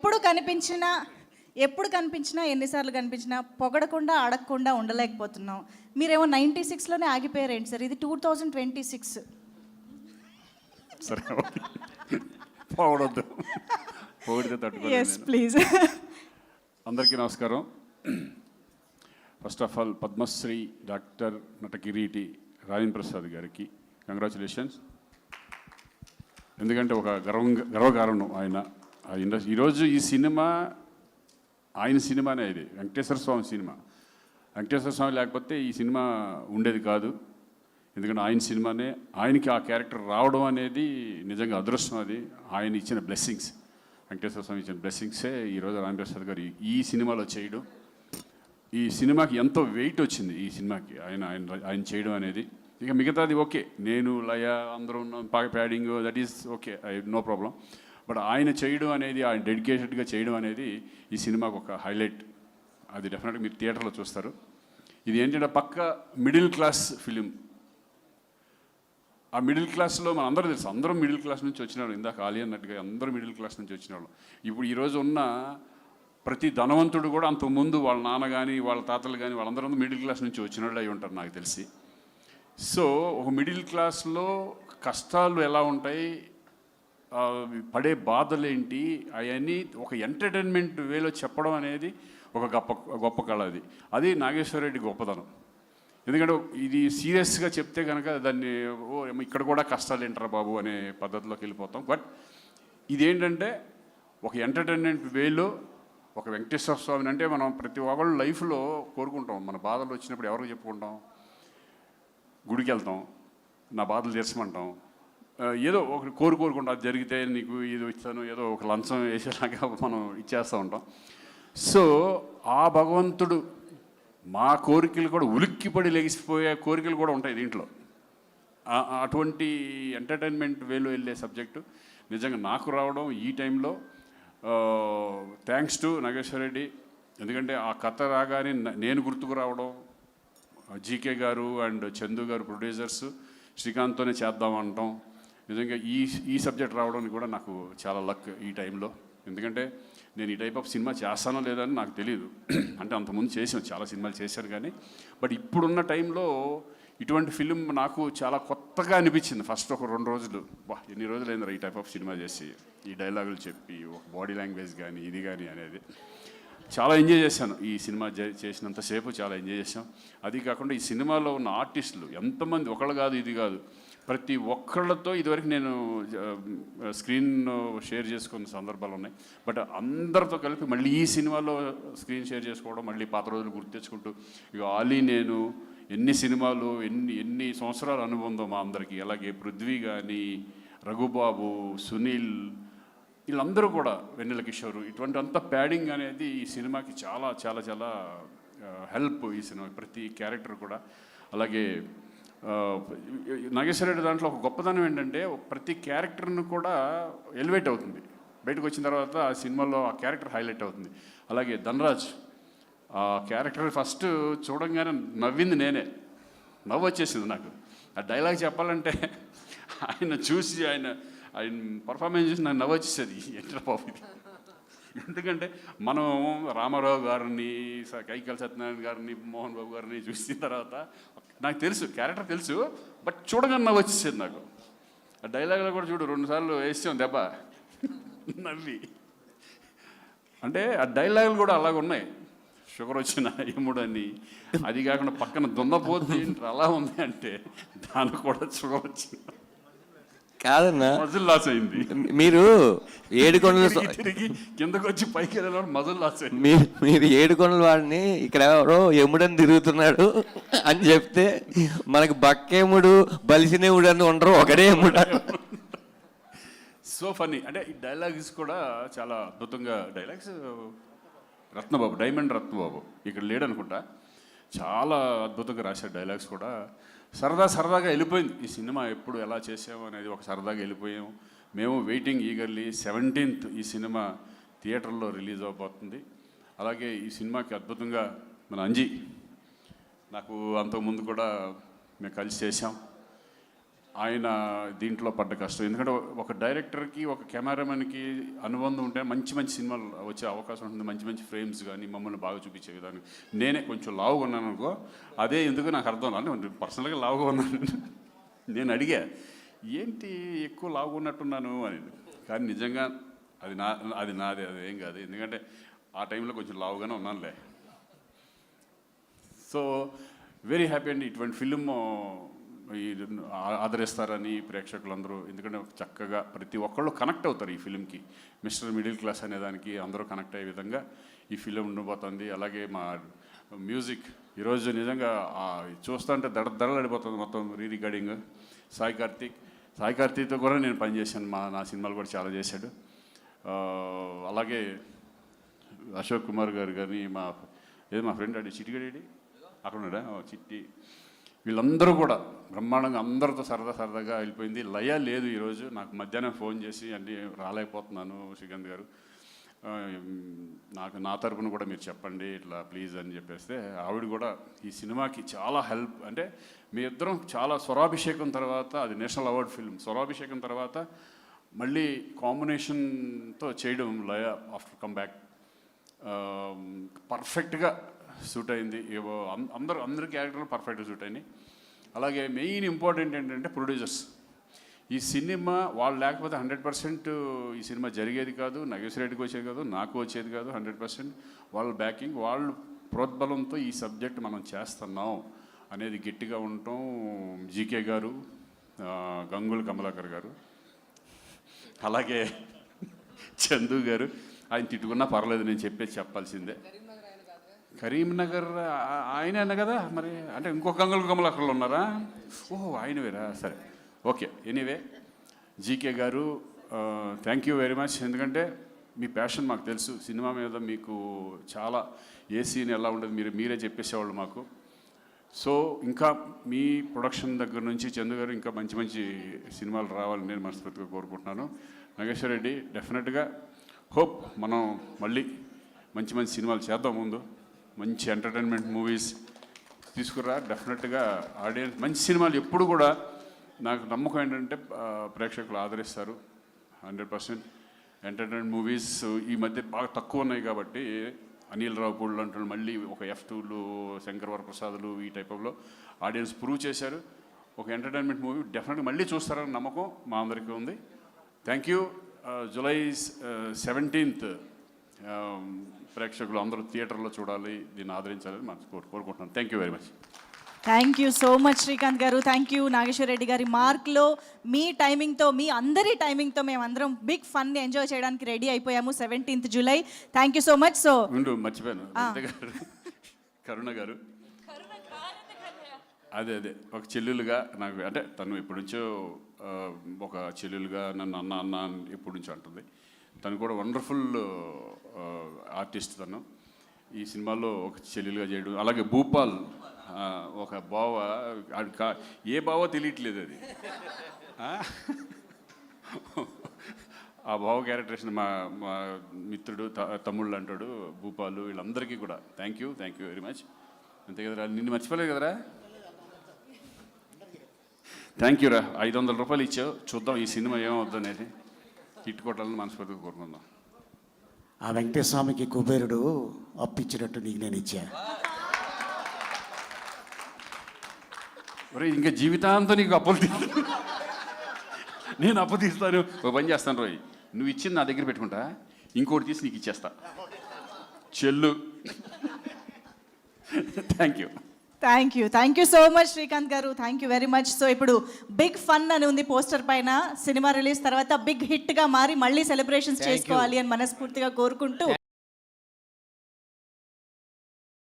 ఎప్పుడు కనిపించినా ఎన్నిసార్లు కనిపించినా పొగడకుండా అడగకుండా ఉండలేకపోతున్నాం. మీరేమో 96లోనే ఆగిపోయారు ఏంటి సార్? ఇది 2026. సరే పొగడొద్దు, పొగిడితే తట్టుకోలేదు. Yes please. అందరికీ నమస్కారం. First of all Padmashri doctor Natakireeti Rajendra Prasad గారికి కంగ్రాచులేషన్స్. ఎందుకంటే ఒక గర్వకారణం ఆయన ఇండస్ట్రీ. ఈరోజు ఈ సినిమా ఆయన సినిమానే, ఇది వెంకటేశ్వర స్వామి సినిమా. వెంకటేశ్వర స్వామి లేకపోతే ఈ సినిమా ఉండేది కాదు. ఎందుకంటే ఆయన సినిమానే, ఆయనకి ఆ క్యారెక్టర్ రావడం అనేది నిజంగా అదృష్టం. అది ఆయన ఇచ్చిన బ్లెస్సింగ్స్, వెంకటేశ్వర స్వామి ఇచ్చిన బ్లెస్సింగ్సే ఈరోజు రాజేంద్ర ప్రసాద్ గారు ఈ సినిమాలో చేయడం. ఈ సినిమాకి ఎంతో వెయిట్ వచ్చింది ఈ సినిమాకి ఆయన చేయడం అనేది. ఇక మిగతాది ఓకే, నేను లయ అందరూ padding that is okay, no problem. But ఆయన చేయడం అనేది, ఆయన డెడికేటెడ్గా చేయడం అనేది ఈ సినిమాకు ఒక హైలైట్. అది డెఫినెట్గా మీరు థియేటర్లో చూస్తారు. ఇది ఏంటంటే పక్క మిడిల్ క్లాస్ ఫిలిం. ఆ మిడిల్ క్లాస్లో మన అందరూ తెలుసు, అందరూ మిడిల్ క్లాస్ నుంచి వచ్చిన వాళ్ళు. ఇందాక ఆలి అన్నట్టుగా అందరూ మిడిల్ క్లాస్ నుంచి వచ్చిన వాళ్ళు. ఇప్పుడు ఈరోజు ఉన్న ప్రతి ధనవంతుడు కూడా అంతకుముందు వాళ్ళ నాన్న కానీ వాళ్ళ తాతలు కానీ వాళ్ళందరూ మిడిల్ క్లాస్ నుంచి వచ్చిన వాళ్ళు అయి ఉంటారు నాకు తెలిసి. సో ఒక మిడిల్ క్లాస్లో కష్టాలు ఎలా ఉంటాయి, పడే బాధలేంటి, అవన్నీ ఒక ఎంటర్టైన్మెంట్ వేలో చెప్పడం అనేది ఒక గొప్ప కళ. అది నాగేశ్వర రెడ్డి గొప్పతనం. ఎందుకంటే ఇది సీరియస్గా చెప్తే కనుక దాన్ని ఇక్కడ కూడా కష్టాలు ఏంటారా బాబు అనే పద్ధతిలోకి వెళ్ళిపోతాం. బట్ ఇదేంటంటే ఒక ఎంటర్టైన్మెంట్ వేలో ఒక వెంకటేశ్వర స్వామిని అంటే మనం ప్రతి ఒక్కళ్ళు లైఫ్లో కోరుకుంటాం. మన బాధలు వచ్చినప్పుడు ఎవరికి చెప్పుకుంటాం? గుడికి వెళ్తాం, నా బాధలు తీర్చమంటాం, ఏదో ఒక కోరుకుంటాం. అది జరిగితే నీకు ఇది ఇస్తాను, ఏదో ఒక లంచం వేసేలాగా మనం ఇచ్చేస్తూ ఉంటాం. సో ఆ భగవంతుడు మా కోరికలు కూడా ఉలిక్కిపడి లెగిసిపోయే కోరికలు కూడా ఉంటాయి దీంట్లో. అటువంటి ఎంటర్టైన్మెంట్ వేలో వెళ్ళే సబ్జెక్టు నిజంగా నాకు రావడం ఈ టైంలో థ్యాంక్స్ టు నాగేశ్వర రెడ్డి. ఎందుకంటే ఆ కథ రాగానే నేను గుర్తుకు రావడం, జీకే గారు అండ్ చందు గారు ప్రొడ్యూసర్స్ శ్రీకాంత్తోనే చేద్దామంటాం. నిజంగా ఈ సబ్జెక్ట్ రావడం కూడా నాకు చాలా లక్ ఈ టైంలో. ఎందుకంటే నేను ఈ టైప్ ఆఫ్ సినిమా చేస్తానో లేదని నాకు తెలియదు. అంటే అంతకుముందు చేసాను, చాలా సినిమాలు చేశాను కానీ, బట్ ఇప్పుడున్న టైంలో ఇటువంటి ఫిలిం నాకు చాలా కొత్తగా అనిపించింది. ఫస్ట్ ఒక 2 రోజులు, ఎన్ని రోజులు అయింది ఈ టైప్ ఆఫ్ సినిమా చేసి, ఈ డైలాగులు చెప్పి ఒక బాడీ లాంగ్వేజ్ కానీ ఇది కానీ అనేది చాలా ఎంజాయ్ చేశాను. ఈ సినిమా చేసినంతసేపు చాలా ఎంజాయ్ చేశాం. అది కాకుండా ఈ సినిమాలో ఉన్న ఆర్టిస్టులు ఎంతమంది, ఒకళ్ళు కాదు ఇది కాదు, ప్రతి ఒక్కళ్ళతో ఇదివరకు నేను స్క్రీన్ షేర్ చేసుకున్న సందర్భాలు ఉన్నాయి. బట్ అందరితో కలిపి మళ్ళీ ఈ సినిమాలో స్క్రీన్ షేర్ చేసుకోవడం, మళ్ళీ పాత రోజులు గుర్తు తెచ్చుకుంటూ, ఇక ఆలీ నేను ఎన్ని సినిమాలు ఎన్ని సంవత్సరాల అనుబంధం మా అందరికీ. అలాగే పృథ్వీ కానీ, రఘుబాబు, సునీల్, వీళ్ళందరూ కూడా, వెన్నెల కిషోర్, ఇటువంటి అంత ప్యాడింగ్ అనేది ఈ సినిమాకి చాలా చాలా చాలా హెల్ప్. ఈ సినిమా ప్రతి క్యారెక్టర్ కూడా. అలాగే నాగేశ్వర రెడ్డి దాంట్లో ఒక గొప్పతనం ఏంటంటే ప్రతి క్యారెక్టర్ను కూడా ఎలివేట్ అవుతుంది. బయటకు వచ్చిన తర్వాత ఆ సినిమాలో ఆ క్యారెక్టర్ హైలైట్ అవుతుంది. అలాగే ధనరాజ్ ఆ క్యారెక్టర్ ఫస్ట్ చూడంగానే నవ్వింది నేనే, నవ్వు వచ్చేసింది నాకు. ఆ డైలాగ్ చెప్పాలంటే ఆయన చూసి ఆయన పర్ఫార్మెన్స్ చూసి నాకు నవ్వు వచ్చేసేది. ఏంటో బాబు ఇది. ఎందుకంటే మనం రామారావు గారిని, కైకల్ సత్యనారాయణ గారిని, మోహన్ బాబు గారిని చూసిన తర్వాత నాకు తెలుసు, క్యారెక్టర్ తెలుసు, బట్ చూడగానే నవ్వు వచ్చేసేది నాకు. ఆ డైలాగ్లో కూడా చూడు 2 సార్లు వేసాం దెబ్బ నవ్వి. అంటే ఆ డైలాగులు కూడా అలాగ ఉన్నాయి. షుగర్ వచ్చిన ఎముడని, అది కాకుండా పక్కన దున్నపోతే అలా ఉంది అంటే దానికి కూడా షుగర్ వచ్చింది కాదన్నా, మజిల్ లాస్ అయింది. మీరు ఏడుకొండలు తిరిగి కిందకు వచ్చి పైకి వెళ్ళిన మజిల్ లాస్ అయింది. మీరు ఏడుకొండల వాడిని ఇక్కడ ఎవరో ఎముడని తిరుగుతున్నాడు అని చెప్తే మనకి బక్కేముడు బలిసినేముడు అని ఉండరు, ఒకడే ఎముడు. So funny. అంటే ఈ డైలాగ్స్ కూడా చాలా అద్భుతంగా, డైలాగ్స్ రత్నబాబు, డైమండ్ రత్నబాబు ఇక్కడ లేడనుకుంటా, చాలా అద్భుతంగా రాశారు డైలాగ్స్ కూడా. సరదాగా వెళ్ళిపోయింది ఈ సినిమా. ఎప్పుడు ఎలా చేసాము అనేది ఒక సరదాగా వెళ్ళిపోయాము మేము. వెయిటింగ్ ఈగర్లీ 17th ఈ సినిమా థియేటర్లో రిలీజ్ అవబోతుంది. అలాగే ఈ సినిమాకి అద్భుతంగా మన అంజీ, నాకు అంతకుముందు కూడా మేము కలిసి చేసాం. ఆయన దీంట్లో పడ్డ కష్టం. ఎందుకంటే ఒక డైరెక్టర్కి ఒక కెమెరామెన్కి అనుబంధం ఉంటే మంచి మంచి సినిమాలు వచ్చే అవకాశం ఉంటుంది. మంచి మంచి ఫ్రేమ్స్ కానీ మమ్మల్ని బాగా చూపించే విధానం. నేనే కొంచెం లావుగా ఉన్నాను అనుకో, అదే ఎందుకు నాకు అర్థం కాదు. పర్సనల్గా లావుగా ఉన్నాను. నేను అడిగా ఏంటి ఎక్కువ లావుగా ఉన్నట్టున్నాను అని. కానీ నిజంగా అది నాదే, అది ఏం కాదు. ఎందుకంటే ఆ టైంలో కొంచెం లావుగానే ఉన్నానులే. సో వెరీ హ్యాపీ అండి. ఇటువంటి ఫిలిం ఆదరిస్తారని ప్రేక్షకులందరూ, ఎందుకంటే చక్కగా ప్రతి ఒక్కళ్ళు కనెక్ట్ అవుతారు ఈ ఫిలింకి. మిస్టర్ మిడిల్ క్లాస్ అనే దానికి అందరూ కనెక్ట్ అయ్యే విధంగా ఈ ఫిలిం ఉండిపోతుంది. అలాగే మా మ్యూజిక్ ఈరోజు నిజంగా చూస్తుంటే దడదడలాడిపోతుంది మొత్తం. రికార్డింగ్ సాయి కార్తీక్తో కూడా నేను పనిచేశాను. నా సినిమాలు కూడా చాలా చేశాడు. అలాగే అశోక్ కుమార్ గారు కానీ మా ఫ్రెండ్ అడి చిట్టిగడేడి అక్కడ ఉన్నాడా, చిట్టి, వీళ్ళందరూ కూడా బ్రహ్మాండంగా అందరితో సరదాగా వెళ్ళిపోయింది. లయ లేదు ఈరోజు. నాకు మధ్యాహ్నం ఫోన్ చేసి అంటే రాలేకపోతున్నాను శ్రీకాంత్ గారు, నా తరపున కూడా మీరు చెప్పండి ఇట్లా ప్లీజ్ అని చెప్పేస్తే ఆవిడ కూడా ఈ సినిమాకి చాలా హెల్ప్. అంటే మీ ఇద్దరం చాలా స్వరాభిషేకం తర్వాత, అది నేషనల్ అవార్డ్ ఫిల్మ్, స్వరాభిషేకం తర్వాత మళ్ళీ కాంబినేషన్తో చేయడం లయ ఆఫ్టర్ కమ్ బ్యాక్ పర్ఫెక్ట్గా సూట్ అయింది. అందరి క్యారెక్టర్లు పర్ఫెక్ట్గా సూట్ అయినాయి. అలాగే మెయిన్ ఇంపార్టెంట్ ఏంటంటే ప్రొడ్యూసర్స్. ఈ సినిమా వాళ్ళు లేకపోతే 100% ఈ సినిమా జరిగేది కాదు, నాగేశ్వర రెడ్డికి వచ్చేది కాదు, నాకు వచ్చేది కాదు. 100% వాళ్ళ బ్యాకింగ్, వాళ్ళ ప్రోద్బలంతో ఈ సబ్జెక్ట్ మనం చేస్తున్నాం అనేది గట్టిగా ఉండటం. జీకే గారు, గంగుల కమలాకర్ గారు, అలాగే చందు గారు. ఆయన తిట్టుకున్నా పర్లేదు, నేను చెప్పాల్సిందే. కరీంనగర్ ఆయనే అన్న కదా మరి, అంటే ఇంకొక గంగుల కమలాకర్లు ఉన్నారా? ఓహో ఆయన వేరా, సరే ఓకే. ఎనీవే జీకే గారు థ్యాంక్ యూ వెరీ మచ్. ఎందుకంటే మీ ప్యాషన్ మాకు తెలుసు. సినిమా మీద మీకు చాలా ఏ సీన్ ఎలా ఉండదు మీరే చెప్పేసేవాళ్ళు మాకు. సో ఇంకా మీ ప్రొడక్షన్ దగ్గర నుంచి చందు గారు ఇంకా మంచి సినిమాలు రావాలని నేను మనస్ఫూర్తిగా కోరుకుంటున్నాను. నాగేశ్వర రెడ్డి డెఫినెట్గా హోప్ మనం మళ్ళీ మంచి సినిమాలు చేద్దాం. ముందు మంచి ఎంటర్టైన్మెంట్ మూవీస్ తీసుకురా. డెఫినెట్గా ఆడియన్స్ మంచి సినిమాలు ఎప్పుడు కూడా నాకు నమ్మకం ఏంటంటే ప్రేక్షకులు ఆదరిస్తారు. 100% ఎంటర్టైన్మెంట్ మూవీస్ ఈ మధ్య బాగా తక్కువ ఉన్నాయి కాబట్టి అనిల్ రావుపూడి లాంటి మళ్ళీ ఒక F2లు, శంకర్ వరప్రసాద్లు ఈ టైప్లో ఆడియన్స్ ప్రూవ్ చేశారు. ఒక ఎంటర్టైన్మెంట్ మూవీ డెఫినెట్గా మళ్ళీ చూస్తారని నమ్మకం మా అందరికీ ఉంది. Thank you. జూలై 17th ప్రేక్షకులు అందరూ థియేటర్లో చూడాలి, దీన్ని ఆదరించాలని మనం కోరుకుంటున్నాను. Thank you very much. Thank you so much Srikanth గారు. థ్యాంక్ యూ నాగేశ్వర రెడ్డి గారి. మార్క్లో మీ టైమింగ్తో, మీ అందరి టైమింగ్తో మేమందరం బిగ్ ఫన్ని ఎంజాయ్ చేయడానికి రెడీ అయిపోయాము 17th July. Thank you so much. So మర్చిపోయాను, కరుణ గారు. అదే ఒక చెల్లెలుగా నాకు, అంటే తను ఎప్పటి నుంచో ఒక చెల్లెలుగా నన్ను అన్న ఎప్పటి నుంచో అంటుంది. తను కూడా వండర్ఫుల్ ఆర్టిస్ట్. తను ఈ సినిమాలో ఒక చెల్లెలుగా చేయడం. అలాగే భూపాల్ ఒక బావ, ఏ బావో తెలియట్లేదు అది. ఆ బావ క్యారెక్టరేషన్ మా మిత్రుడు తమ్ముళ్ళు అంటాడు భూపాలు. వీళ్ళందరికీ కూడా థ్యాంక్ యూ వెరీ మచ్. అంతే కదరా, నిన్ను మర్చిపోలేదు కదరా. థ్యాంక్ యూ రా. 500 రూపాయలు ఇచ్చావు, చూద్దాం ఈ సినిమా ఏమవుద్దు అనేది. హిట్ కొట్టాలని మనస్ఫూర్తిగా కోరుకుందాం. ఆ వెంకటేశ్వరస్వామికి కుబేరుడు అప్పిచ్చినట్టు నీకు నేను ఇచ్చా. ఒరే ఇంకా జీవితాంతం నీకు అప్పులు నేను అప్పు తీస్తాను. ఒక పని చేస్తాను రోయ్, నువ్వు ఇచ్చింది నా దగ్గర పెట్టుకుంటా, ఇంకోటి తీసి నీకు ఇచ్చేస్తా చెల్లు. Thank you so much Srikanth గారు. Thank you very much. So ఇప్పుడు బిగ్ ఫన్ అని ఉంది పోస్టర్ పైన. సినిమా రిలీజ్ తర్వాత బిగ్ హిట్గా మారి మళ్ళీ సెలబ్రేషన్స్ చేసుకోవాలి అని మనస్ఫూర్తిగా కోరుకుంటూ